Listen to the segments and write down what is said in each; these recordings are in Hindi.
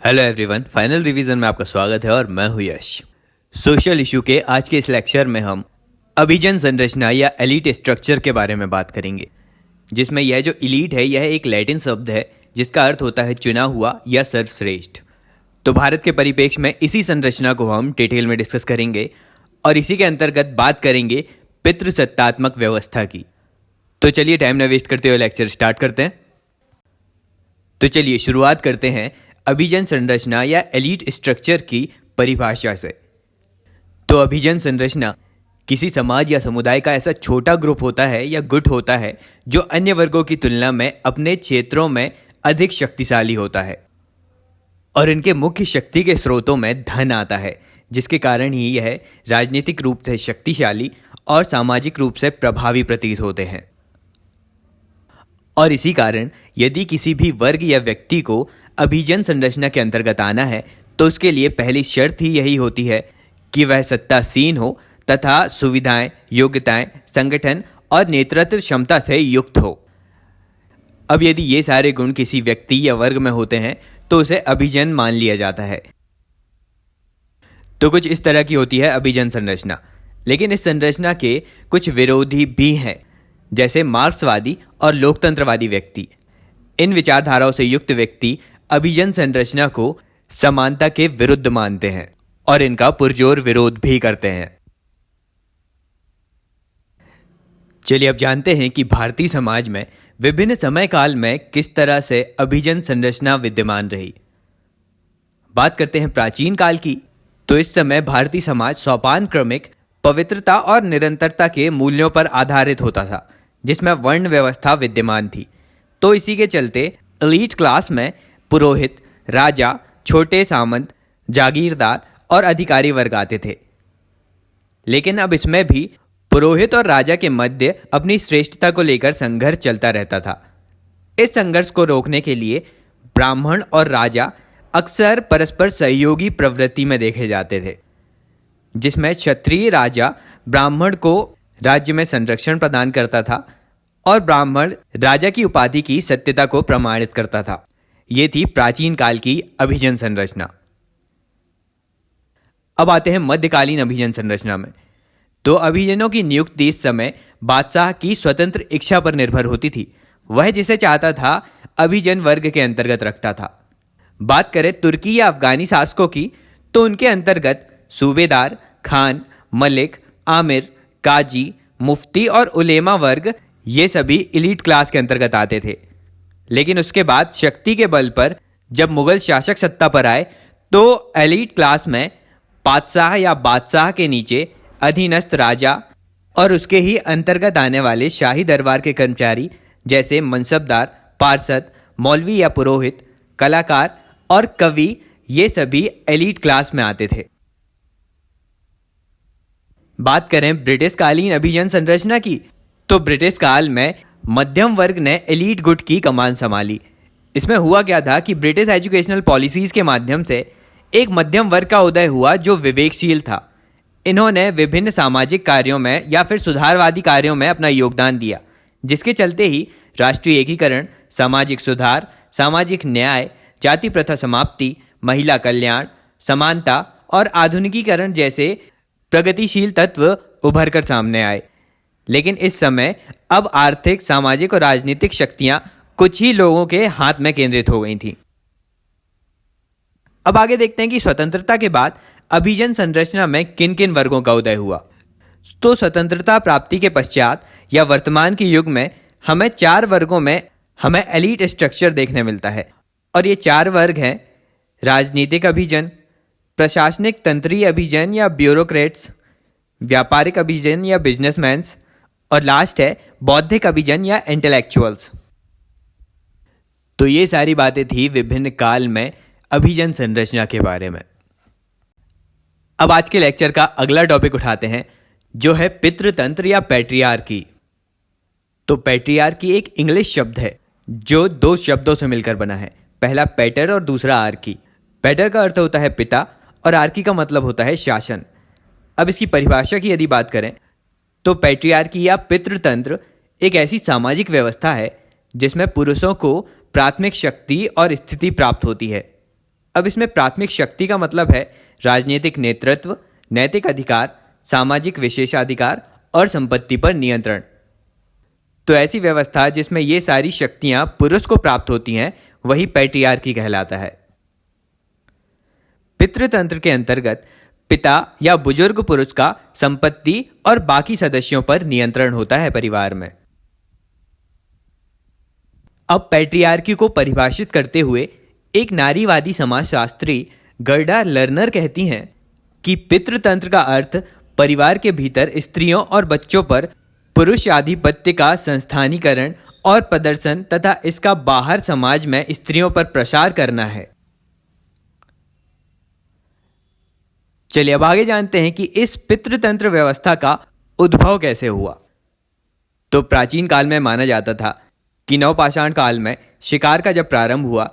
हेलो एवरीवन, फाइनल रिवीजन में आपका स्वागत है और मैं हूं यश। सोशल इशू के आज के इस लेक्चर में हम अभिजन संरचना या एलीट स्ट्रक्चर के बारे में बात करेंगे, जिसमें यह जो एलीट है यह एक लैटिन शब्द है जिसका अर्थ होता है चुना हुआ या सर्वश्रेष्ठ। तो भारत के परिप्रेक्ष्य में इसी संरचना को हम डिटेल में डिस्कस करेंगे और इसी के अंतर्गत बात करेंगे पितृसत्तात्मक व्यवस्था की। तो चलिए टाइम न वेस्ट करते हुए लेक्चर स्टार्ट करते हैं। तो चलिए शुरुआत करते हैं अभिजन संरचना या एलीट स्ट्रक्चर की परिभाषा से। तो अभिजन संरचना किसी समाज या समुदाय का ऐसा छोटा ग्रुप होता है या गुट होता है जो अन्य वर्गों की तुलना में अपने क्षेत्रों में अधिक शक्तिशाली होता है और इनके मुख्य शक्ति के स्रोतों में धन आता है, जिसके कारण ही यह राजनीतिक रूप से शक्तिशाली और सामाजिक रूप से प्रभावी प्रतीत होते हैं। और इसी कारण यदि किसी भी वर्ग या व्यक्ति को अभिजन संरचना के अंतर्गत आना है तो उसके लिए पहली शर्त ही यही होती है कि वह सत्तासीन हो तथा सुविधाएं, योग्यताएं, संगठन और नेतृत्व क्षमता से युक्त हो। अब यदि ये सारे गुण किसी व्यक्ति या वर्ग में होते हैं तो उसे अभिजन मान लिया जाता है। तो कुछ इस तरह की होती है अभिजन संरचना, लेकिन इस संरचना के कुछ विरोधी भी हैं, जैसे मार्क्सवादी और लोकतंत्रवादी व्यक्ति। इन विचारधाराओं से युक्त व्यक्ति अभिजन संरचना को समानता के विरुद्ध मानते हैं और इनका पुरजोर विरोध भी करते हैं। चलिए अब जानते हैं कि भारतीय समाज में विभिन्न समय काल में किस तरह से अभिजन संरचना विद्यमान रही। बात करते हैं प्राचीन काल की। तो इस समय भारतीय समाज सोपान क्रमिक, पवित्रता और निरंतरता के मूल्यों पर आधारित होता था, जिसमें वर्ण व्यवस्था विद्यमान थी। तो इसी के चलते एलीट क्लास में पुरोहित, राजा, छोटे सामंत, जागीरदार और अधिकारी वर्ग आते थे। लेकिन अब इसमें भी पुरोहित और राजा के मध्य अपनी श्रेष्ठता को लेकर संघर्ष चलता रहता था। इस संघर्ष को रोकने के लिए ब्राह्मण और राजा अक्सर परस्पर सहयोगी प्रवृत्ति में देखे जाते थे, जिसमें क्षत्रिय राजा ब्राह्मण को राज्य में संरक्षण प्रदान करता था और ब्राह्मण राजा की उपाधि की सत्यता को प्रमाणित करता था। ये थी प्राचीन काल की अभिजन संरचना। अब आते हैं मध्यकालीन अभिजन संरचना में। तो अभिजनों की नियुक्ति इस समय बादशाह की स्वतंत्र इच्छा पर निर्भर होती थी। वह जिसे चाहता था अभिजन वर्ग के अंतर्गत रखता था। बात करें तुर्की या अफगानी शासकों की तो उनके अंतर्गत सूबेदार, खान, मलिक, आमिर, काजी, मुफ्ती और उलेमा वर्ग ये सभी एलीट क्लास के अंतर्गत आते थे। लेकिन उसके बाद शक्ति के बल पर जब मुगल शासक सत्ता पर आए तो एलीट क्लास में पातशाह या बादशाह के नीचे अधीनस्थ राजा और उसके ही अंतर्गत आने वाले शाही दरबार के कर्मचारी जैसे मनसबदार, पार्षद, मौलवी या पुरोहित, कलाकार और कवि ये सभी एलीट क्लास में आते थे। बात करें ब्रिटिश कालीन अभिजन संरचना की तो ब्रिटिश काल में मध्यम वर्ग ने एलीट गुट की कमान संभाली। इसमें हुआ क्या था कि ब्रिटिश एजुकेशनल पॉलिसीज के माध्यम से एक मध्यम वर्ग का उदय हुआ जो विवेकशील था। इन्होंने विभिन्न सामाजिक कार्यों में या फिर सुधारवादी कार्यों में अपना योगदान दिया, जिसके चलते ही राष्ट्रीय एकीकरण, सामाजिक सुधार, सामाजिक न्याय, जाति प्रथा समाप्ति, महिला कल्याण, समानता और आधुनिकीकरण जैसे प्रगतिशील तत्व उभर कर सामने आए। लेकिन इस समय अब आर्थिक, सामाजिक और राजनीतिक शक्तियां कुछ ही लोगों के हाथ में केंद्रित हो गई थीं। अब आगे देखते हैं कि स्वतंत्रता के बाद अभिजन संरचना में किन किन वर्गों का उदय हुआ। तो स्वतंत्रता प्राप्ति के पश्चात या वर्तमान के युग में हमें 4 वर्गों में हमें एलीट स्ट्रक्चर देखने मिलता है और ये 4 वर्ग हैं: राजनीतिक अभिजन, प्रशासनिक तंत्रीय अभिजन या ब्यूरोक्रेट्स, व्यापारिक अभिजन या बिजनेसमैन्स और लास्ट है बौद्धिक अभिजन या इंटेलेक्चुअल्स। तो ये सारी बातें थी विभिन्न काल में अभिजन संरचना के बारे में। अब आज के लेक्चर का अगला टॉपिक उठाते हैं जो है पितृतंत्र या पैट्रियार्की। तो पैट्रियार्की एक इंग्लिश शब्द है जो 2 शब्दों से मिलकर बना है, पहला पैटर और दूसरा आर्की। पैटर का अर्थ होता है पिता और आर्की का मतलब होता है शासन। अब इसकी परिभाषा की यदि बात करें तो पैट्रियार्की या पितृतंत्र एक ऐसी सामाजिक व्यवस्था है जिसमें पुरुषों को प्राथमिक शक्ति और स्थिति प्राप्त होती है। अब इसमें प्राथमिक शक्ति का मतलब है राजनीतिक नेतृत्व, नैतिक अधिकार, सामाजिक विशेषाधिकार और संपत्ति पर नियंत्रण। तो ऐसी व्यवस्था जिसमें ये सारी शक्तियां पुरुष को प्राप्त होती हैं वही पैट्रियार्की कहलाता है। पितृतंत्र के अंतर्गत पिता या बुजुर्ग पुरुष का संपत्ति और बाकी सदस्यों पर नियंत्रण होता है परिवार में। अब पैट्रियार्की को परिभाषित करते हुए एक नारीवादी समाजशास्त्री गर्डा लर्नर कहती हैं कि पितृतंत्र का अर्थ परिवार के भीतर स्त्रियों और बच्चों पर पुरुष आधिपत्य का संस्थानीकरण और प्रदर्शन तथा इसका बाहर समाज में स्त्रियों पर प्रसार करना है। चलिए अब आगे जानते हैं कि इस पितृतंत्र व्यवस्था का उद्भव कैसे हुआ। तो प्राचीन काल में माना जाता था कि नवपाषाण काल में शिकार का जब प्रारंभ हुआ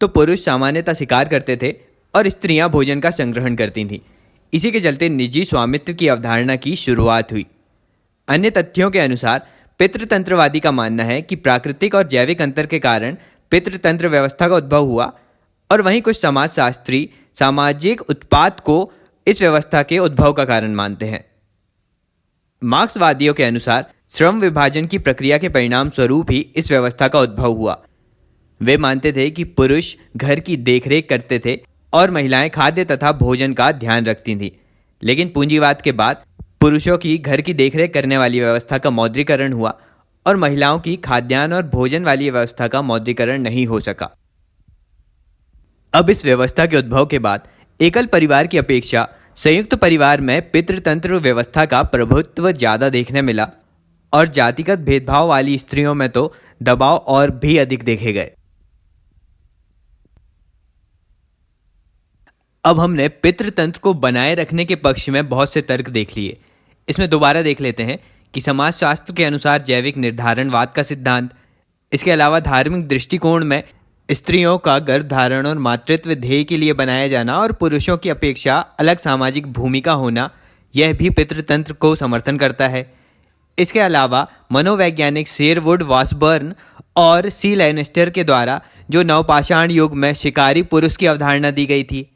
तो पुरुष सामान्यतः शिकार करते थे और स्त्रियां भोजन का संग्रहण करती थीं। इसी के चलते निजी स्वामित्व की अवधारणा की शुरुआत हुई। अन्य तथ्यों के अनुसार पितृतंत्रवादी का मानना है कि प्राकृतिक और जैविक अंतर के कारण पितृतंत्र व्यवस्था का उद्भव हुआ, और वहीं कुछ समाजशास्त्री सामाजिक उत्पाद को इस व्यवस्था के उद्भव का कारण मानते हैं। मार्क्सवादियों के अनुसार श्रम विभाजन की प्रक्रिया के परिणाम स्वरूप ही इस व्यवस्था का उद्भव हुआ। वे मानते थे कि पुरुष घर की देखरेख करते थे और महिलाएं खाद्य तथा भोजन का ध्यान रखती थीं। लेकिन पूंजीवाद के बाद पुरुषों की घर की देखरेख करने वाली व्यवस्था का मौद्रीकरण हुआ और महिलाओं की खाद्यान्न और भोजन वाली व्यवस्था का मौद्रीकरण नहीं हो सका। अब इस व्यवस्था के उद्भव के बाद एकल परिवार की अपेक्षा संयुक्त परिवार में पितृतंत्र व्यवस्था का प्रभुत्व ज़्यादा देखने मिला, और जातिगत भेदभाव वाली स्त्रियों में तो दबाव और भी अधिक देखे गए। अब हमने पितृतंत्र को बनाए रखने के पक्ष में बहुत से तर्क देख लिए। इसमें दोबारा देख लेते हैं कि समाजशास्त्र के अनुसार जैविक निर्धारणवाद का सिद्धांत, इसके अलावा धार्मिक दृष्टिकोण में स्त्रियों का गर्भधारण और मातृत्व ध्येय के लिए बनाया जाना और पुरुषों की अपेक्षा अलग सामाजिक भूमिका होना, यह भी पितृतंत्र को समर्थन करता है। इसके अलावा मनोवैज्ञानिक शेरवुड वॉसबर्न और सी लैनिस्टर के द्वारा जो नवपाषाण युग में शिकारी पुरुष की अवधारणा दी गई थी,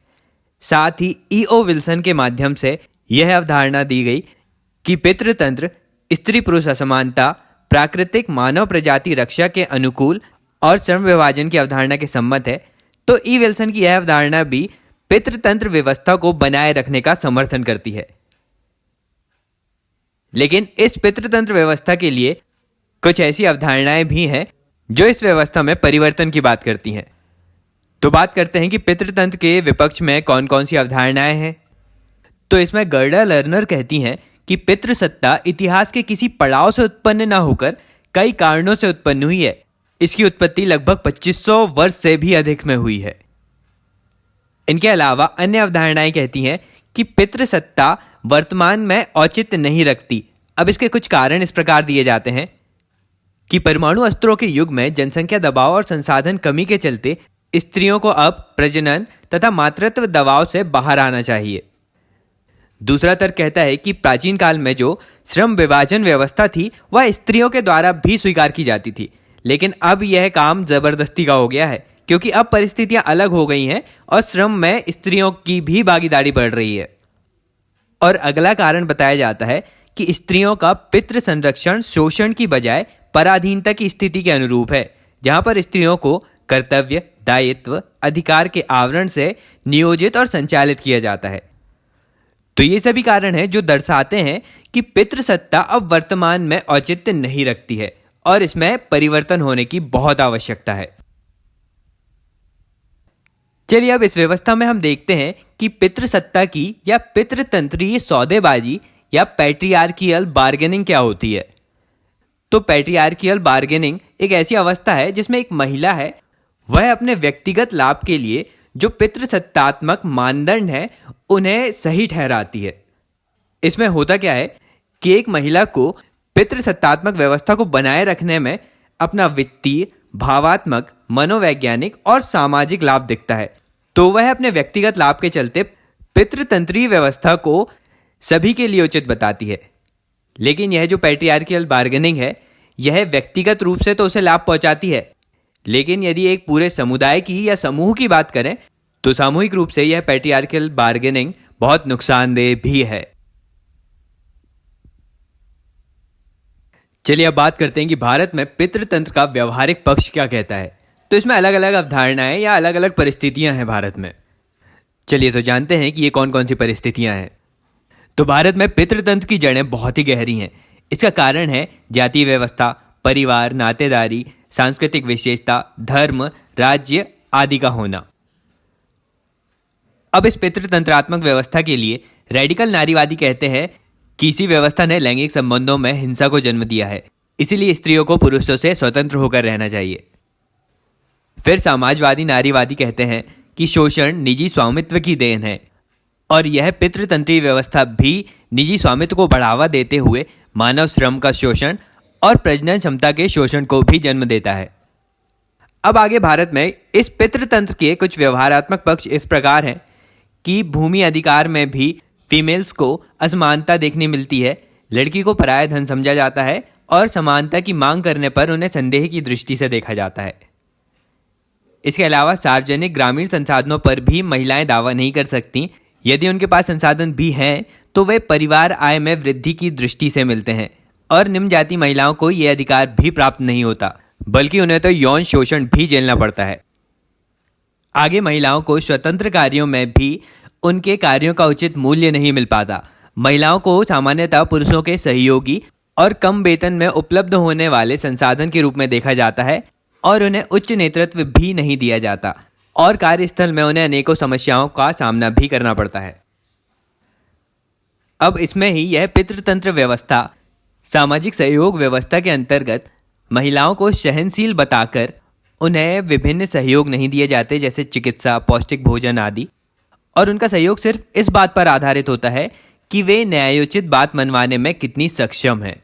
साथ ही E.O. विल्सन के माध्यम से यह अवधारणा दी गई कि पितृतंत्र स्त्री पुरुष असमानता, प्राकृतिक मानव प्रजाति रक्षा के अनुकूल और श्रम विभाजन की अवधारणा के सम्मत है। तो E. विल्सन की यह अवधारणा भी पितृतंत्र व्यवस्था को बनाए रखने का समर्थन करती है। लेकिन इस पितृतंत्र व्यवस्था के लिए कुछ ऐसी अवधारणाएं भी हैं जो इस व्यवस्था में परिवर्तन की बात करती हैं। तो बात करते हैं कि पितृतंत्र के विपक्ष में कौन कौन सी अवधारणाएं हैं। तो इसमें गर्डा लर्नर कहती हैं कि पितृसत्ता इतिहास के किसी पड़ाव से उत्पन्न न होकर कई कारणों से उत्पन्न हुई है। इसकी उत्पत्ति लगभग 2500 वर्ष से भी अधिक में हुई है। इनके अलावा अन्य अवधारणाएं कहती हैं कि पितृसत्ता वर्तमान में औचित्य नहीं रखती। अब इसके कुछ कारण इस प्रकार दिए जाते हैं कि परमाणु अस्त्रों के युग में जनसंख्या दबाव और संसाधन कमी के चलते स्त्रियों को अब प्रजनन तथा मातृत्व दबाव से बाहर आना चाहिए। दूसरा तर्क कहता है कि प्राचीन काल में जो श्रम विभाजन व्यवस्था थी वह स्त्रियों के द्वारा भी स्वीकार की जाती थी, लेकिन अब यह काम जबरदस्ती का हो गया है क्योंकि अब परिस्थितियां अलग हो गई हैं और श्रम में स्त्रियों की भी भागीदारी बढ़ रही है। और अगला कारण बताया जाता है कि स्त्रियों का पितृ संरक्षण शोषण की बजाय पराधीनता की स्थिति के अनुरूप है, जहां पर स्त्रियों को कर्तव्य, दायित्व, अधिकार के आवरण से नियोजित और संचालित किया जाता है। तो ये सभी कारण हैं जो दर्शाते हैं कि पितृसत्ता अब वर्तमान में औचित्य नहीं रखती है और इसमें परिवर्तन होने की बहुत आवश्यकता है। चलिए अब इस व्यवस्था में हम देखते हैं कि पितृसत्ता की या पितृतंत्रीय सौदेबाजी या पैट्रियार्कियल बार्गेनिंग क्या होती है। तो पैट्रियार्कियल बार्गेनिंग एक ऐसी अवस्था है जिसमें एक महिला है, वह अपने व्यक्तिगत लाभ के लिए जो पितृसत्तात्मक मानदंड है उन्हें सही ठहराती है। इसमें होता क्या है कि एक महिला को पितृसत्तात्मक व्यवस्था को बनाए रखने में अपना वित्तीय, भावात्मक, मनोवैज्ञानिक और सामाजिक लाभ दिखता है, तो वह अपने व्यक्तिगत लाभ के चलते पितृतंत्रीय व्यवस्था को सभी के लिए उचित बताती है। लेकिन यह जो पैट्रियार्कियल बार्गेनिंग है यह व्यक्तिगत रूप से तो उसे लाभ पहुंचाती है, लेकिन यदि एक पूरे समुदाय की या समूह की बात करें तो सामूहिक रूप से यह पैट्रियार्कल बार्गेनिंग बहुत नुकसानदेह भी है। चलिए अब बात करते हैं कि भारत में पितृतंत्र का व्यवहारिक पक्ष क्या कहता है। तो इसमें अलग अलग अवधारणाएं या अलग अलग परिस्थितियां हैं भारत में। चलिए तो जानते हैं कि ये कौन कौन सी परिस्थितियां हैं। तो भारत में पितृतंत्र की जड़ें बहुत ही गहरी हैं। इसका कारण है जातीय व्यवस्था, परिवार, नातेदारी, सांस्कृतिक विशेषता, धर्म, राज्य आदि का होना। अब इस पितृतंत्रात्मक व्यवस्था के लिए रेडिकल नारीवादी कहते हैं कि इसी व्यवस्था ने लैंगिक संबंधों में हिंसा को जन्म दिया है, इसीलिए स्त्रियों को पुरुषों से स्वतंत्र होकर रहना चाहिए। फिर समाजवादी नारीवादी कहते हैं कि शोषण निजी स्वामित्व की देन है और यह पितृतंत्री व्यवस्था भी निजी स्वामित्व को बढ़ावा देते हुए मानव श्रम का शोषण और प्रजनन क्षमता के शोषण को भी जन्म देता है। अब आगे भारत में इस पितृतंत्र के कुछ व्यवहारात्मक पक्ष इस प्रकार हैं कि भूमि अधिकार में भी फीमेल्स को असमानता देखने मिलती है, लड़की को पराया धन समझा जाता है और समानता की मांग करने पर उन्हें संदेह की दृष्टि से देखा जाता है। इसके अलावा सार्वजनिक ग्रामीण संसाधनों पर भी महिलाएं दावा नहीं कर सकती। यदि उनके पास संसाधन भी हैं तो वे परिवार आय में वृद्धि की दृष्टि से मिलते हैं और निम्न जाति महिलाओं को यह अधिकार भी प्राप्त नहीं होता, बल्कि उन्हें तो यौन शोषण भी झेलना पड़ता है। आगे महिलाओं को स्वतंत्र कार्यों में भी उनके कार्यों का उचित मूल्य नहीं मिल पाता। महिलाओं को सामान्यतः पुरुषों के सहयोगी और कम वेतन में उपलब्ध होने वाले संसाधन के रूप में देखा जाता है और उन्हें उच्च नेतृत्व भी नहीं दिया जाता और कार्यस्थल में उन्हें अनेकों समस्याओं का सामना भी करना पड़ता है। अब इसमें ही यह पितृतंत्र व्यवस्था सामाजिक सहयोग व्यवस्था के अंतर्गत महिलाओं को सहनशील बताकर उन्हें विभिन्न सहयोग नहीं दिए जाते, जैसे चिकित्सा, पौष्टिक भोजन आदि, और उनका सहयोग सिर्फ इस बात पर आधारित होता है कि वे न्यायोचित बात मनवाने में कितनी सक्षम हैं।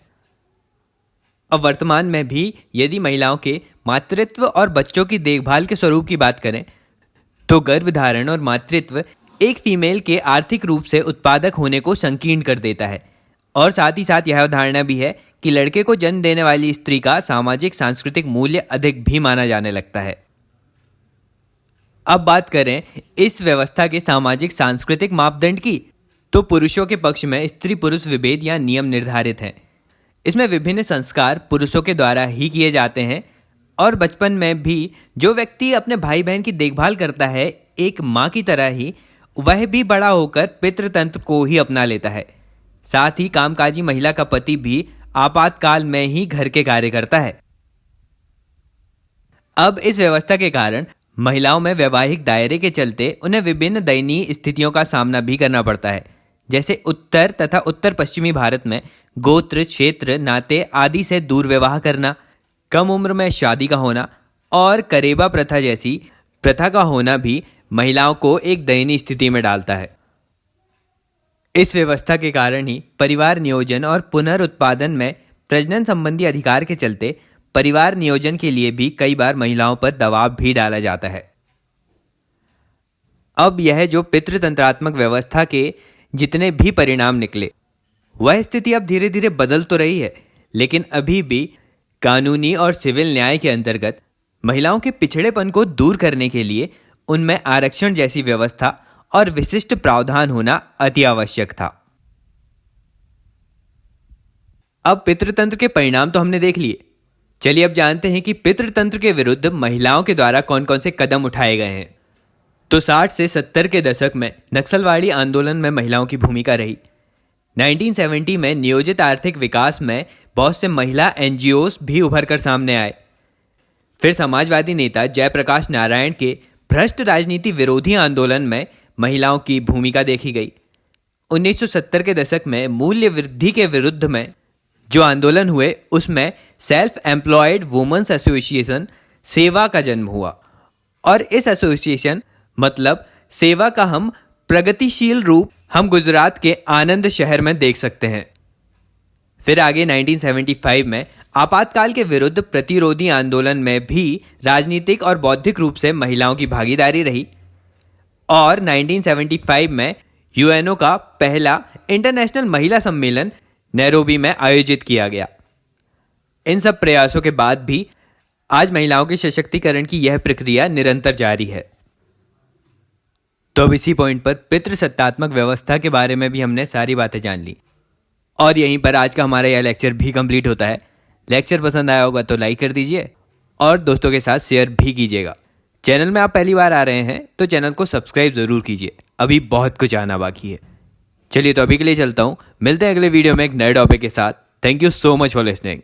अब वर्तमान में भी यदि महिलाओं के मातृत्व और बच्चों की देखभाल के स्वरूप की बात करें तो गर्भधारण और मातृत्व एक फीमेल के आर्थिक रूप से उत्पादक होने को संकीर्ण कर देता है और साथ ही साथ यह अवधारणा भी है कि लड़के को जन्म देने वाली स्त्री का सामाजिक सांस्कृतिक मूल्य अधिक भी माना जाने लगता है। अब बात करें इस व्यवस्था के सामाजिक सांस्कृतिक मापदंड की, तो पुरुषों के पक्ष में स्त्री पुरुष विभेद या नियम निर्धारित हैं। इसमें विभिन्न संस्कार पुरुषों के द्वारा ही किए जाते हैं और बचपन में भी जो व्यक्ति अपने भाई बहन की देखभाल करता है एक माँ की तरह ही, वह भी बड़ा होकर पितृतंत्र को ही अपना लेता है। साथ ही कामकाजी महिला का पति भी आपातकाल में ही घर के कार्य करता है। अब इस व्यवस्था के कारण महिलाओं में वैवाहिक दायरे के चलते उन्हें विभिन्न दयनीय स्थितियों का सामना भी करना पड़ता है, जैसे उत्तर तथा उत्तर पश्चिमी भारत में गोत्र, क्षेत्र, नाते आदि से दूर विवाह करना, कम उम्र में शादी का होना और करेबा प्रथा जैसी प्रथा का होना भी महिलाओं को एक दयनीय स्थिति में डालता है। इस व्यवस्था के कारण ही परिवार नियोजन और पुनरुत्पादन में प्रजनन संबंधी अधिकार के चलते परिवार नियोजन के लिए भी कई बार महिलाओं पर दबाव भी डाला जाता है। अब यह जो पितृतंत्रात्मक व्यवस्था के जितने भी परिणाम निकले, वह स्थिति अब धीरे धीरे बदल तो रही है, लेकिन अभी भी कानूनी और सिविल न्याय के अंतर्गत महिलाओं के पिछड़ेपन को दूर करने के लिए उनमें आरक्षण जैसी व्यवस्था और विशिष्ट प्रावधान होना अति आवश्यक था। अब पितृतंत्र के परिणाम तो हमने देख लिए। चलिए अब जानते हैं कि पितृतंत्र के विरुद्ध महिलाओं के द्वारा कौन कौन से कदम उठाए गए हैं। तो 60 से 70 के दशक में नक्सलवादी आंदोलन में महिलाओं की भूमिका रही। 1970 में नियोजित आर्थिक विकास में बहुत से महिला एनजीओस भी उभर कर सामने आए। फिर समाजवादी नेता जयप्रकाश नारायण के भ्रष्ट राजनीति विरोधी आंदोलन में महिलाओं की भूमिका देखी गई। 1970 के दशक में मूल्य वृद्धि के विरुद्ध में जो आंदोलन हुए, उसमें सेल्फ एम्प्लॉयड वुमेन्स एसोसिएशन सेवा का जन्म हुआ और इस एसोसिएशन मतलब सेवा का हम प्रगतिशील रूप हम गुजरात के आनंद शहर में देख सकते हैं। फिर आगे 1975 में आपातकाल के विरुद्ध प्रतिरोधी आंदोलन में भी राजनीतिक और बौद्धिक रूप से महिलाओं की भागीदारी रही और 1975 में यूएनओ का पहला इंटरनेशनल महिला सम्मेलन नैरोबी में आयोजित किया गया। इन सब प्रयासों के बाद भी आज महिलाओं के सशक्तिकरण की यह प्रक्रिया निरंतर जारी है। तो अब इसी पॉइंट पर पितृसत्तात्मक व्यवस्था के बारे में भी हमने सारी बातें जान ली और यहीं पर आज का हमारा यह लेक्चर भी कंप्लीट होता है। लेक्चर पसंद आया होगा तो लाइक कर दीजिए और दोस्तों के साथ शेयर भी कीजिएगा। चैनल में आप पहली बार आ रहे हैं तो चैनल को सब्सक्राइब ज़रूर कीजिए, अभी बहुत कुछ आना बाकी है। चलिए तो अभी के लिए चलता हूँ, मिलते हैं अगले वीडियो में एक नए टॉपिक के साथ। Thank you so much for listening.